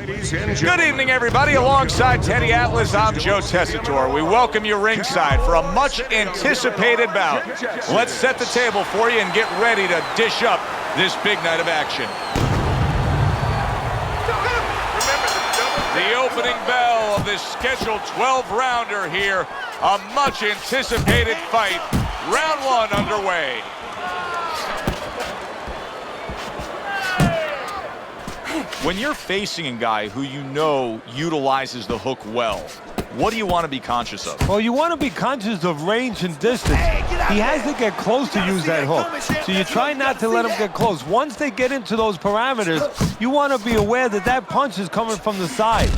Good evening, everybody. Alongside Teddy Atlas, I'm Joe Tessitore. We welcome you ringside for a much-anticipated bout. Let's set the table for you and get ready to dish up this big night of action. The opening bell of this scheduled 12-rounder here. A much-anticipated fight. Round one underway. When you're facing a guy who you know utilizes the hook well, what do you want to be conscious of? Well, you want to be conscious of range and distance. He has to get close to use that hook. So you try not to let him get close. Once they get into those parameters, you want to be aware that that punch is coming from the side.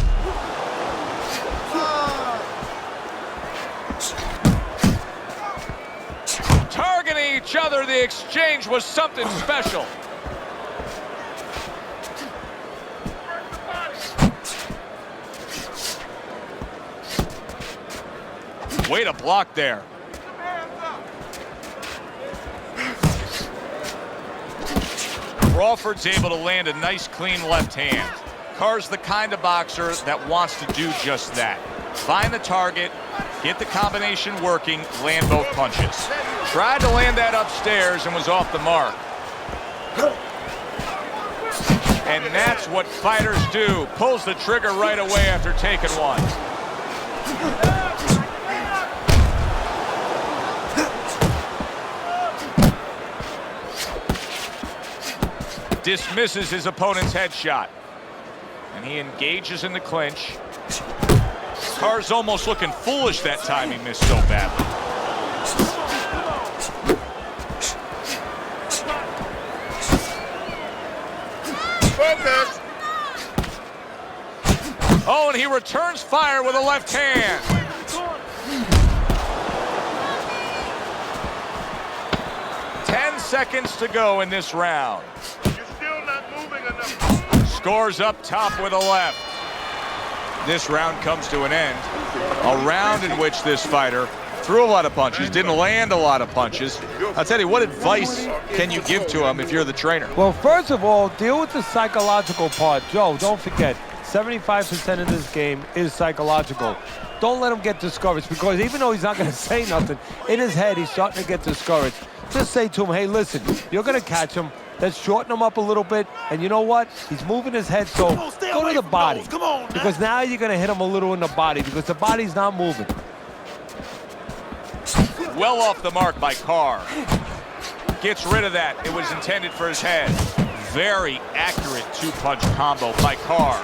Targeting each other, the exchange was something special. Way to block there. Crawford's able to land a nice, clean left hand. Carr's the kind of boxer that wants to do just that. Find the target, get the combination working, land both punches. Tried to land that upstairs and was off the mark. And that's what fighters do. Pulls the trigger right away after taking one. Dismisses his opponent's headshot. And he engages in the clinch. Carr's almost looking foolish that time he missed so badly. Focus. Oh, and he returns fire with a left hand. Seconds to go in this round. You're still not moving enough. Scores up top with a left. This round comes to an end. A round in which this fighter threw a lot of punches, didn't land a lot of punches. I'll tell you, what advice can you give to him if you're the trainer? Well, first of all, deal with the psychological part. Joe, don't forget, 75% of this game is psychological. Don't let him get discouraged, because even though he's not going to say nothing, in his head he's starting to get discouraged. Just say to him, hey, listen, you're going to catch him. Let's shorten him up a little bit. And you know what? He's moving his head, so go to the body. Come on, because now you're going to hit him a little in the body, because the body's not moving. Well off the mark by Carr. Gets rid of that. It was intended for his head. Very accurate two-punch combo by Carr.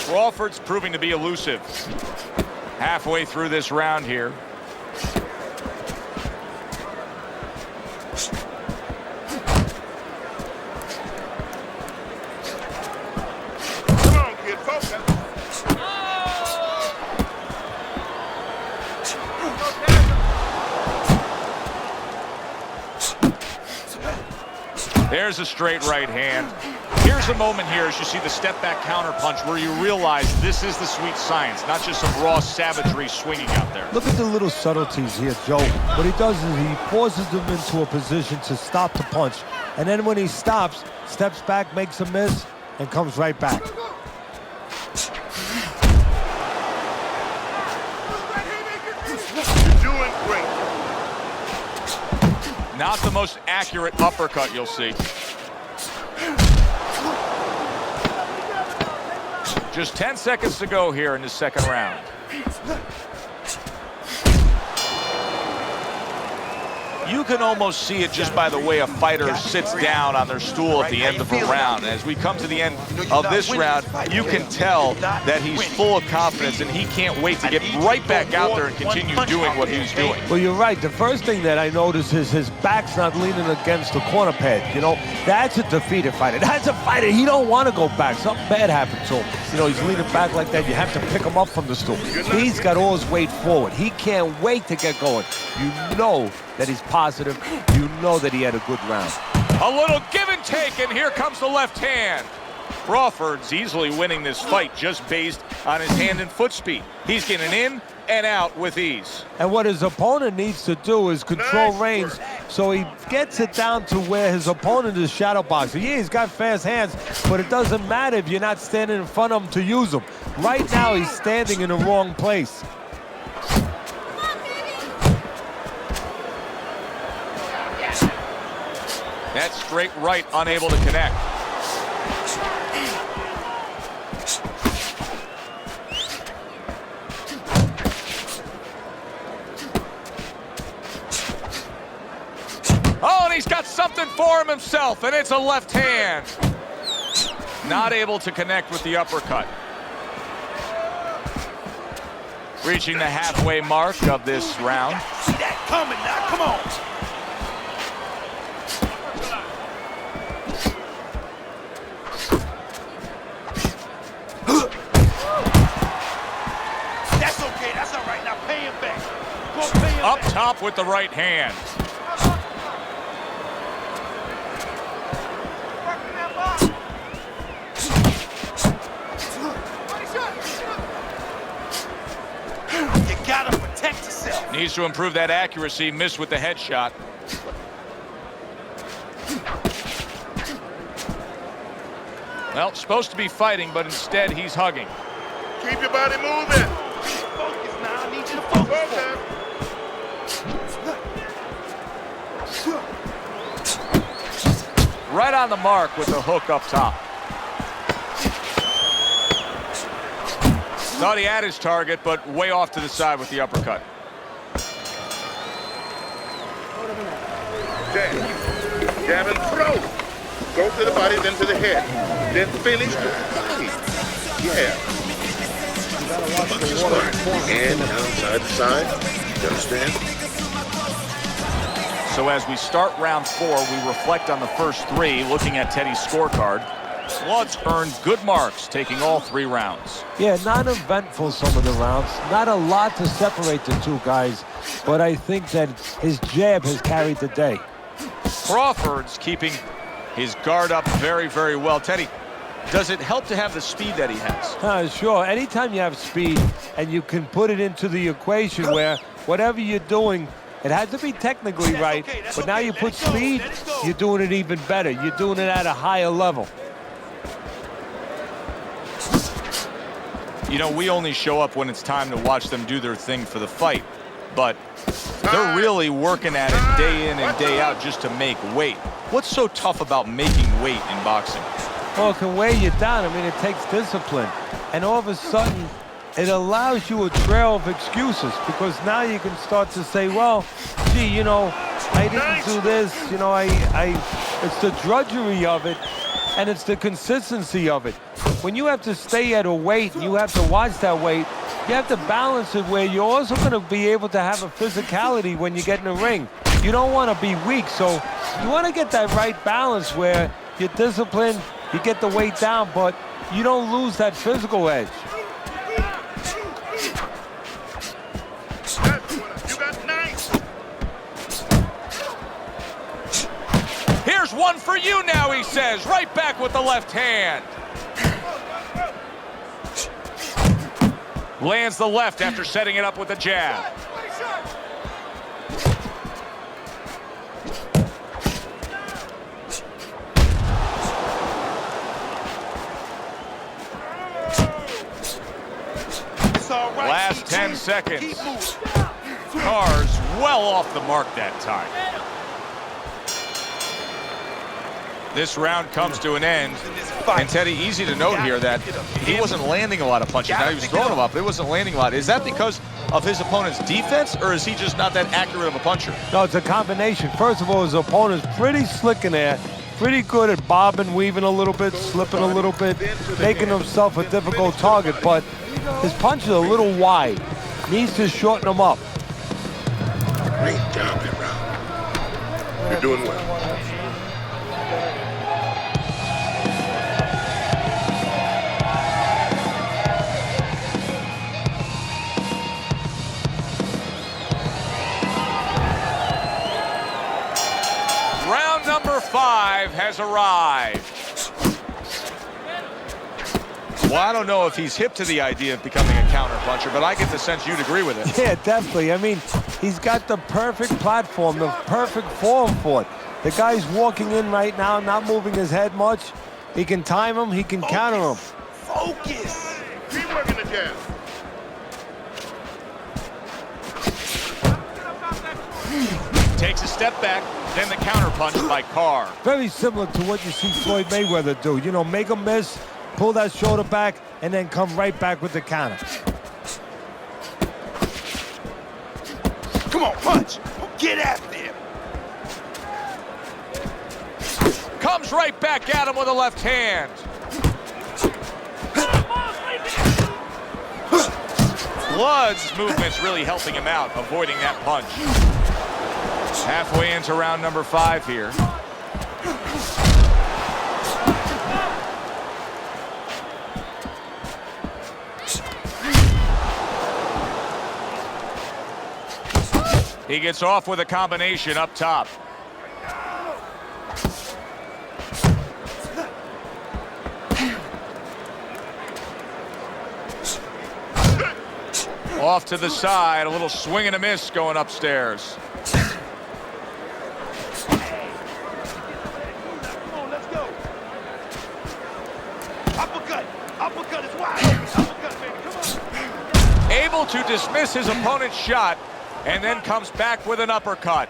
Crawford's proving to be elusive. Halfway through this round here. Come on, kid, focus. There's a straight right hand. Here's a moment here as you see the step-back counter punch where you realize this is the sweet science, not just some raw savagery swinging out there. Look at the little subtleties here, Joe. What he does is he forces them into a position to stop the punch. And then when he stops, steps back, makes a miss, and comes right back. You're doing great. Not the most accurate uppercut you'll see. Just 10 seconds to go here in the second round. You can almost see it just by the way a fighter sits down on their stool at the end of a round. As we come to the end of this round, you can tell that he's full of confidence and he can't wait to get right back out there and continue doing what he's doing. Well, you're right. The first thing that I notice is his back's not leaning against the corner pad. You know, that's a defeated fighter. That's a fighter. He don't want to go back. Something bad happened to him. You know, he's leaning back like that. You have to pick him up from the stool. He's got all his weight forward. He can't wait to get going. You know that he's positive. You know that he had a good round. A little give and take, and here comes the left hand. Crawford's easily winning this fight just based on his hand and foot speed. He's getting in and out with ease. And what his opponent needs to do is control range so he gets it down to where his opponent is shadow boxing. Yeah, he's got fast hands, but it doesn't matter if you're not standing in front of him to use them. Right now, he's standing in the wrong place. That straight right, unable to connect. Oh, and he's got something for him himself, and it's a left hand. Not able to connect with the uppercut. Reaching the halfway mark of this round. See that coming now, come on. That's okay, that's all right. Now pay him back. Go pay him Up back. top with the right hand. You gotta protect yourself. Needs to improve that accuracy. Missed with the headshot. Well, supposed to be fighting, but instead he's hugging. Keep your body moving. Focus now, I need you to focus. Right on the mark with the hook up top. Thought he had his target, but way off to the side with the uppercut. Jab and throw. Go to the body, then to the head. Then finish with the body. Yeah. And outside the side. You understand? So as we start round 4, we reflect on the first 3, looking at Teddy's scorecard. Slug's earned good marks, taking all 3 rounds. Yeah, not eventful some of the rounds. Not a lot to separate the two guys, but I think that his jab has carried the day. Crawford's keeping his guard up very, very well. Teddy, does it help to have the speed that he has? Sure. Anytime you have speed and you can put it into the equation where whatever you're doing, it has to be technically right, but now you put speed, you're doing it even better. You're doing it at a higher level. You know, we only show up when it's time to watch them do their thing for the fight, but they're really working at it day in and day out just to make weight. What's so tough about making weight in boxing? Well, it can weigh you down. I mean, it takes discipline. And all of a sudden, it allows you a trail of excuses because now you can start to say, well, gee, you know, I didn't do this. You know, it's the drudgery of it, and it's the consistency of it. When you have to stay at a weight, and you have to watch that weight, you have to balance it where you're also going to be able to have a physicality when you get in the ring. You don't want to be weak, so you want to get that right balance where you're disciplined, you get the weight down, but you don't lose that physical edge. You got nice. Here's one for you now, he says. Right back with the left hand. Lands the left after setting it up with a jab. Last 10 seconds. Carr's well off the mark that time. This round comes to an end. And Teddy, easy to note here that he wasn't landing a lot of punches. Now he was throwing them up, but he wasn't landing a lot. Is that because of his opponent's defense, or is he just not that accurate of a puncher? No, it's a combination. First of all, his opponent's pretty slick in there, pretty good at bobbing, weaving a little bit, slipping a little bit, making himself a difficult target, but his punches are a little wide. Needs to shorten them up. Great job that round. You're doing well. Round number 5 has arrived. Well, I don't know if he's hip to the idea of becoming a counter puncher, but I get the sense you'd agree with it. Yeah, definitely. I mean, he's got the perfect platform, the perfect form for it. The guy's walking in right now, not moving his head much. He can time him, he can counter him. Focus. Keep working the jab. Takes a step back, then the counter punch by Carr. Very similar to what you see Floyd Mayweather do. You know, make him miss, pull that shoulder back, and then come right back with the counter. Come on, punch. Get after him. Comes right back at him with a left hand. Blood's movement's really helping him out, avoiding that punch. Halfway into round number 5 here. He gets off with a combination up top. Off to the side, a little swing and a miss going upstairs. Come on, let's go. Uppercut. Uppercut is wide. Uppercut, baby. Come on. Able to dismiss his opponent's shot, and then comes back with an uppercut.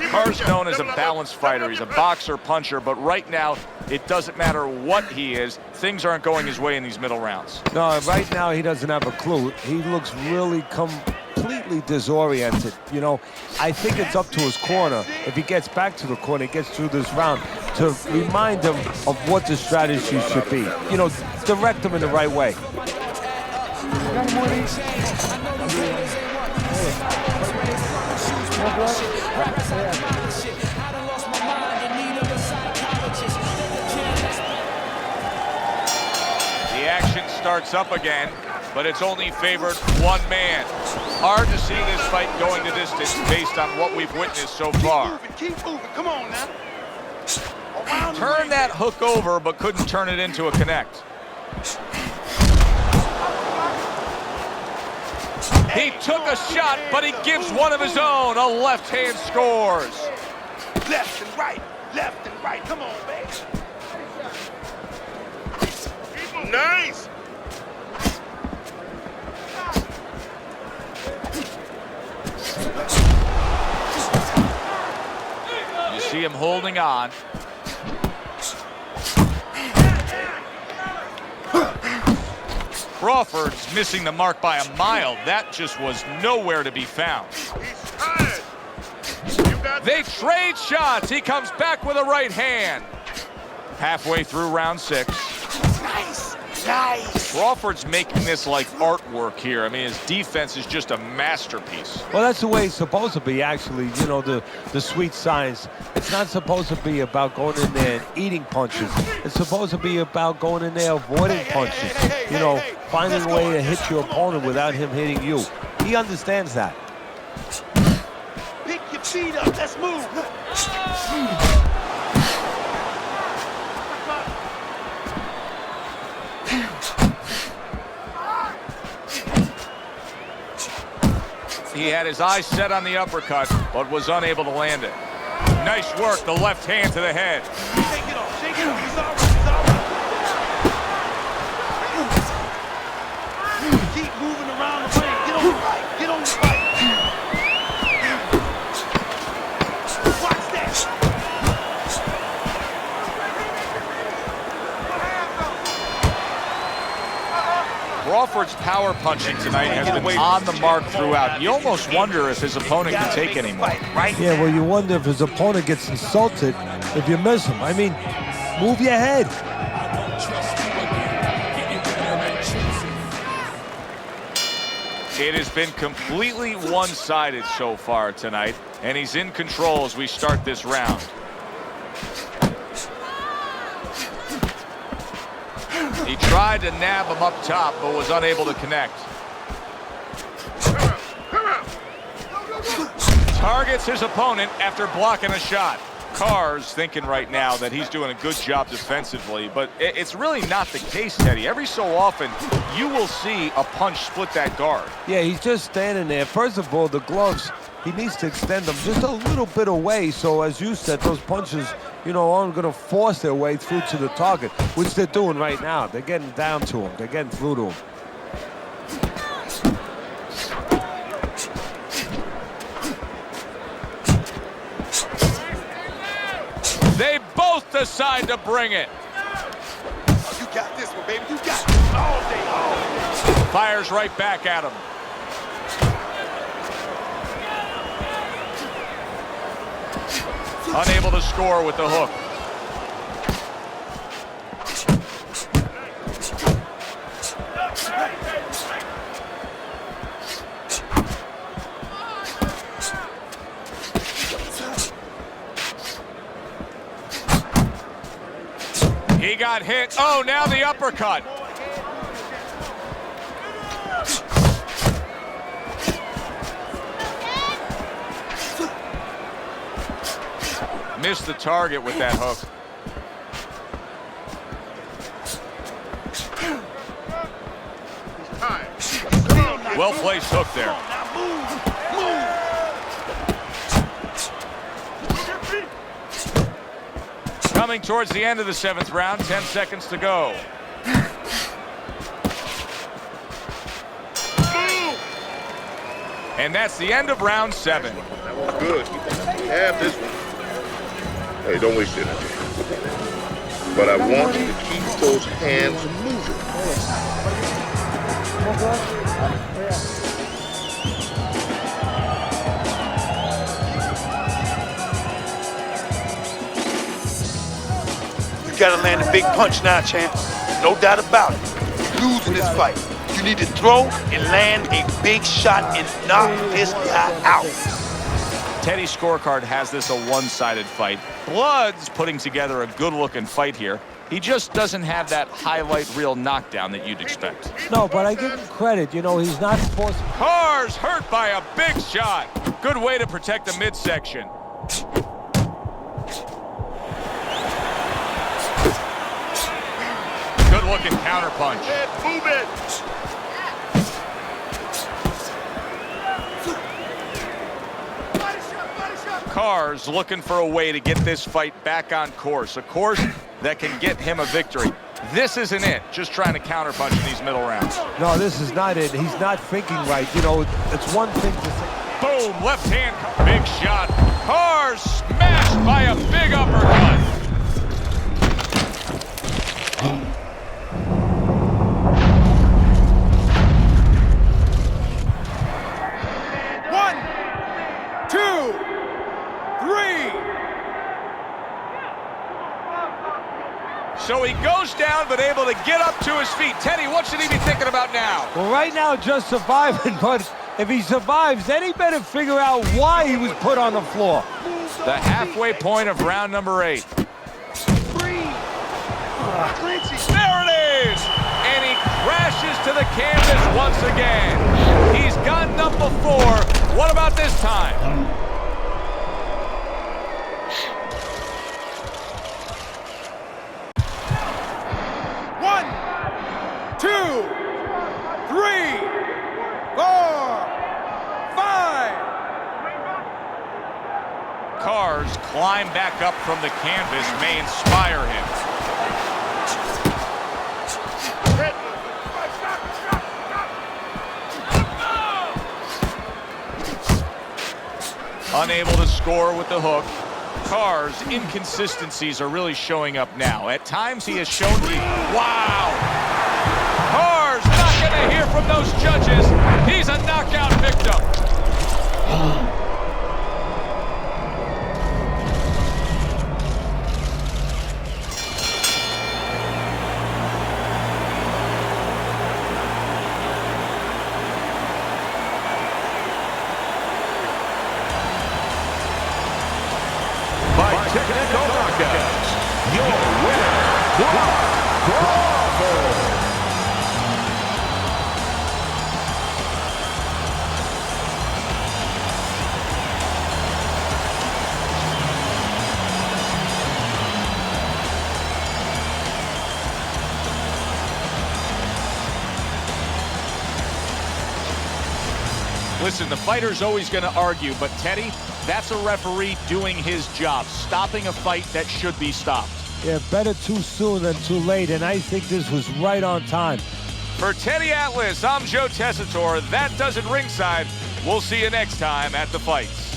Carr's known as a balanced fighter. He's a boxer, puncher, but right now, it doesn't matter what he is. Things aren't going his way in these middle rounds. No, right now he doesn't have a clue. He looks really completely disoriented. You know, I think it's up to his corner. If he gets back to the corner, he gets through this round, to remind him of what the strategy should be. You know, direct him in the right way. The action starts up again, but it's only favored one man. Hard to see this fight going to distance based on what we've witnessed so far. Keep moving. Come on now. Around Turned that hook over, but couldn't turn it into a connect. He took a shot, but he gives one of his own. A left hand scores. left and right. Left and right. Come on, baby. Nice. You see him holding on. Crawford's missing the mark by a mile. That just was nowhere to be found. He's tired. They trade shots. He comes back with a right hand. Halfway through round 6. Nice. Nice. Crawford's making this like artwork here. I mean, his defense is just a masterpiece. Well, that's the way it's supposed to be, actually. You know, the sweet science. It's not supposed to be about going in there and eating punches. It's supposed to be about going in there avoiding punches. You know, finding a way to hit your opponent without him hitting you. He understands that. Pick your feet up. Let's move. He had his eyes set on the uppercut, but was unable to land it. Nice work, the left hand to the head. Shake it off. Shake it off. He's all right. He's all right. Keep moving around the ring. Get on the right. Get on the right. Watch that. power punching tonight has been on the mark throughout. You almost wonder if his opponent can take any more. Yeah, well, you wonder if his opponent gets insulted if you miss him. I mean, move your head. It has been completely one-sided so far tonight, and he's in control as we start this round. He tried to nab him up top, but was unable to connect. Targets his opponent after blocking a shot. Carr's thinking right now that he's doing a good job defensively, but it's really not the case, Teddy. Every so often, you will see a punch split that guard. Yeah, he's just standing there. First of all, the gloves, he needs to extend them just a little bit away, so as you said, those punches, you know, aren't going to force their way through to the target, which they're doing right now. They're getting down to him. They're getting through to him. They both decide to bring it. Oh, you got this one, baby. You got it all day long. Fires right back at him. Unable to score with the hook. He got hit. Oh, now the uppercut. Missed the target with that hook. Well-placed hook there. Coming towards the end of the 7th round, 10 seconds to go. And that's the end of round 7. That was good. You have this one. Hey, don't waste energy. But I want you to keep those hands moving. You gotta land a big punch now, champ. No doubt about it. You're losing this fight. You need to throw and land a big shot and knock this guy out. Teddy's scorecard has this a one-sided fight. Blood's putting together a good-looking fight here. He just doesn't have that highlight reel knockdown that you'd expect. No, but I give him credit. You know, he's not forced. Carr's hurt by a big shot. Good way to protect the midsection. Good-looking counterpunch. Move it. Carr's looking for a way to get this fight back on course, a course that can get him a victory. This isn't it, just trying to counterpunch in these middle rounds. No, this is not it. He's not thinking right. You know, it's one thing to say. Boom, left hand, big shot. Carr smashed by a big uppercut. So he goes down, but able to get up to his feet. Teddy, what should he be thinking about now? Well, right now, just surviving, but if he survives, then he better figure out why he was put on the floor. The halfway point of round number 8. There it is! And he crashes to the canvas once again. He's gotten up before. What about this time? Carr's climb back up from the canvas may inspire him. Unable to score with the hook. Carr's inconsistencies are really showing up now. At times he has shown the... Wow! Carr's knocking going to hear from those judges. He's a knockout victim. By technical knockouts, your winner, Crawford. Listen, the fighter's always going to argue, but Teddy, that's a referee doing his job, stopping a fight that should be stopped. Yeah, better too soon than too late, and I think this was right on time. For Teddy Atlas, I'm Joe Tessitore. That does it ringside. We'll see you next time at the fights.